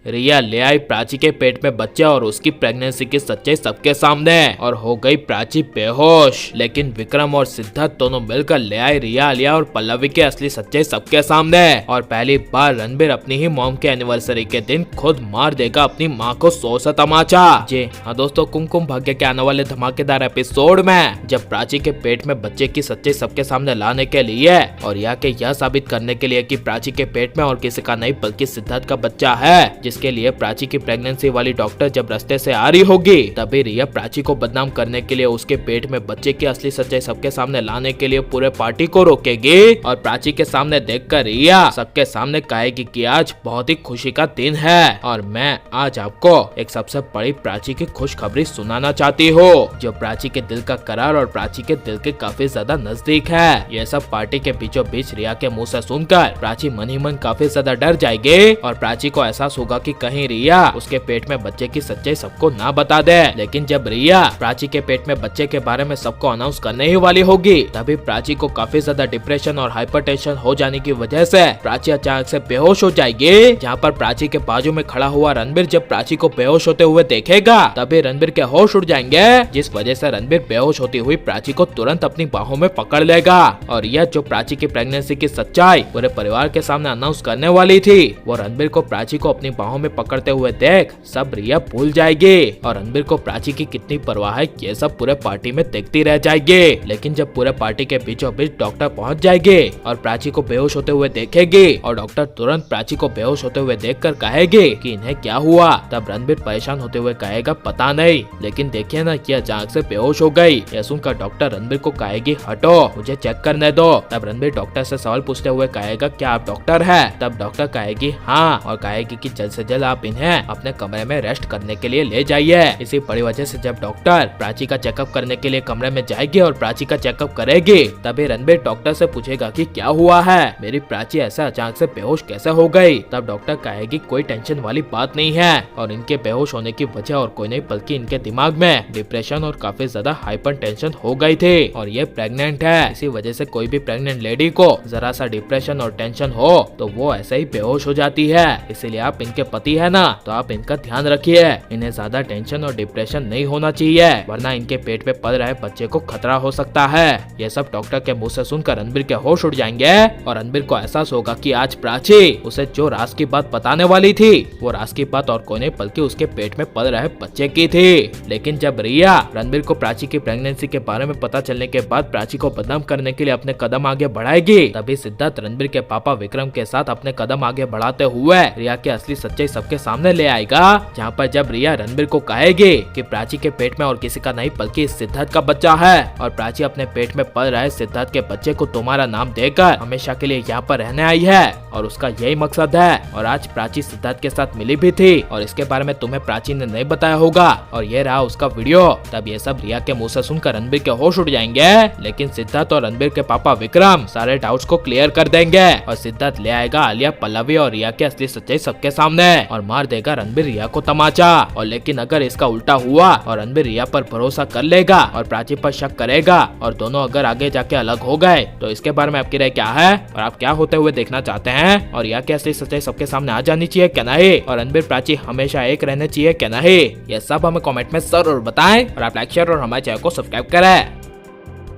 रिया ले आई प्राची के पेट में बच्चा और उसकी प्रेगनेंसी की सच्चाई सबके सामने और हो गई प्राची बेहोश। लेकिन विक्रम और सिद्धार्थ दोनों मिलकर ले आए रिया, आलिया और पल्लवी की असली सच्चाई सबके सामने। और पहली बार रणबीर अपनी ही मॉम के एनिवर्सरी के दिन खुद मार देगा अपनी माँ को 100 सा तमाचा। जी हाँ दोस्तों, कुमकुम भाग्य के आने वाले धमाकेदार एपिसोड में जब प्राची के पेट में बच्चे की सच्चाई सबके सामने लाने के लिए और यह साबित करने के लिए कि प्राची के पेट में और किसी का नहीं बल्कि सिद्धार्थ का बच्चा है, जिसके लिए प्राची की प्रेगनेंसी वाली डॉक्टर जब रास्ते से आ रही होगी, तभी रिया प्राची को बदनाम करने के लिए उसके पेट में बच्चे की असली सच्चाई सबके सामने लाने के लिए पूरे पार्टी को रोकेगी। और प्राची के सामने देखकर रिया सबके सामने कहेगी कि आज बहुत ही खुशी का दिन है और मैं आज आपको एक सबसे बड़ी प्राची की खुशखबरी सुनाना चाहती हूँ, जो प्राची के दिल का करार और प्राची के दिल के काफी ज्यादा नजदीक है। ये सब पार्टी के बीचों बीच रिया के मुंह से सुनकर प्राची मन ही मन काफी ज्यादा डर जाएगी और प्राची को एहसास होगा कि कहीं रिया उसके पेट में बच्चे की सच्चाई सबको ना बता दे। लेकिन जब रिया प्राची के पेट में बच्चे के बारे में सबको अनाउंस करने ही वाली होगी, तभी प्राची को काफी ज्यादा डिप्रेशन और हाइपरटेंशन हो जाने की वजह से प्राची अचानक से बेहोश हो जाएगी। जहाँ पर प्राची के बाजू में खड़ा हुआ रणबीर जब प्राची को बेहोश होते हुए देखेगा, तभी रणबीर के होश उड़ जाएंगे, जिस वजह से रणबीर बेहोश होती हुई प्राची को तुरंत अपनी बाहों में पकड़ लेगा। और यह जो प्राची की प्रेगनेंसी की सच्चाई पूरे परिवार के सामने अनाउंस करने वाली थी, वो रणबीर को प्राची को अपनी बाहों में पकड़ते हुए देख सब रिया भूल जाएगी और रणबीर को प्राची की कितनी परवाह है ये सब पूरे पार्टी में देखती रह जाएगी। लेकिन जब पूरे पार्टी के बीचों बीच डॉक्टर पहुंच जाएगी और प्राची को बेहोश होते हुए देखेगी और डॉक्टर तुरंत प्राची को बेहोश होते हुए देखकर कहेगी कि इन्हें क्या हुआ, तब रणबीर परेशान होते हुए कहेगा पता नहीं, लेकिन देखिए ना कि अचानक से बेहोश हो गई। यह सुनकर डॉक्टर रणबीर को कहेगी हटो मुझे चेक करने दो। तब रणबीर डॉक्टर से सवाल पूछते हुए कहेगा क्या आप डॉक्टर है? तब डॉक्टर कहेगी हाँ और कहेगी कि जल्द से जल्द आप इन्हें अपने कमरे में रेस्ट करने के लिए ले जाइए। इसी बड़ी वजह से जब डॉक्टर प्राची का चेकअप करने के लिए कमरे में जाएगी और प्राची का चेकअप करेगी, तभी रणबीर डॉक्टर से पूछेगा कि क्या हुआ है, मेरी प्राची ऐसा अचानक से बेहोश कैसे हो गई? तब डॉक्टर कहेगी कोई टेंशन वाली बात नहीं है और इनके बेहोश होने की वजह और कोई नहीं बल्कि इनके दिमाग में डिप्रेशन और काफी ज्यादा हाइपर टेंशन हो गई थी और ये प्रेग्नेंट है। इसी वजह से कोई भी प्रेग्नेंट लेडी को जरा सा डिप्रेशन और टेंशन हो तो वो ऐसे ही बेहोश हो जाती है। इसीलिए आप इनके पति है ना, तो आप इनका ध्यान रखिए, इन्हें ज्यादा टेंशन और डिप्रेशन नहीं होना चाहिए वरना इनके पेट पे पल रहे बच्चे को खतरा हो सकता है। ये सब डॉक्टर के मुंह से सुनकर रणबीर के होश उड़ जाएंगे और रणबीर को एहसास होगा कि आज प्राची उसे जो राज की बात बताने वाली थी वो राज की बात और कोई नहीं बल्कि उसके पेट में पल रहे बच्चे की थी। लेकिन जब रिया रणबीर को प्राची की प्रेगनेंसी के बारे में पता चलने के बाद प्राची को बदनाम करने के लिए अपने कदम आगे बढ़ाएगी, तभी सिद्धार्थ रणबीर के पापा विक्रम के साथ अपने कदम आगे बढ़ाते हुए रिया की असली सच्चाई सबके सामने ले आएगा। जहाँ पर जब रिया रणबीर को कहेगी कि प्राची के पेट में और किसी का नहीं बल्कि सिद्धार्थ का बच्चा है और प्राची अपने पेट में पल रहे सिद्धार्थ के बच्चे को तुम्हारा नाम देकर हमेशा के लिए यहाँ पर रहने आई है और उसका यही मकसद है। और आज प्राची सिद्धार्थ के साथ मिली भी थी और इसके बारे में तुम्हें प्राची ने नहीं बताया होगा और ये रहा उसका वीडियो। तब ये सब रिया के मुंह से सुनकर रणबीर के होश उड़ जाएंगे, लेकिन सिद्धार्थ और रणबीर के पापा विक्रम सारे डाउट्स को क्लियर कर देंगे और सिद्धार्थ ले आएगा आलिया, पल्लवी और रिया की असली सच्चाई सबके सामने और मार देगा रणबीर रिया को तमाचा। और लेकिन अगर इसका उल्टा हुआ और रणबीर रिया पर भरोसा कर लेगा और प्राची पर शक करेगा और दोनों अगर आगे जाके अलग हो गए, तो इसके बारे में आपकी राय क्या है और आप क्या होते हुए देखना चाहते हैं और रिया की असली सच्चाई सबके सामने आ जानी चाहिए क्या नहीं, और रणबीर प्राची हमेशा एक रहने चाहिए क्या नहीं, ये सब हमें कमेंट में जरूर बताएं और आप लाइक शेयर और हमारे चैनल को सब्सक्राइब करें।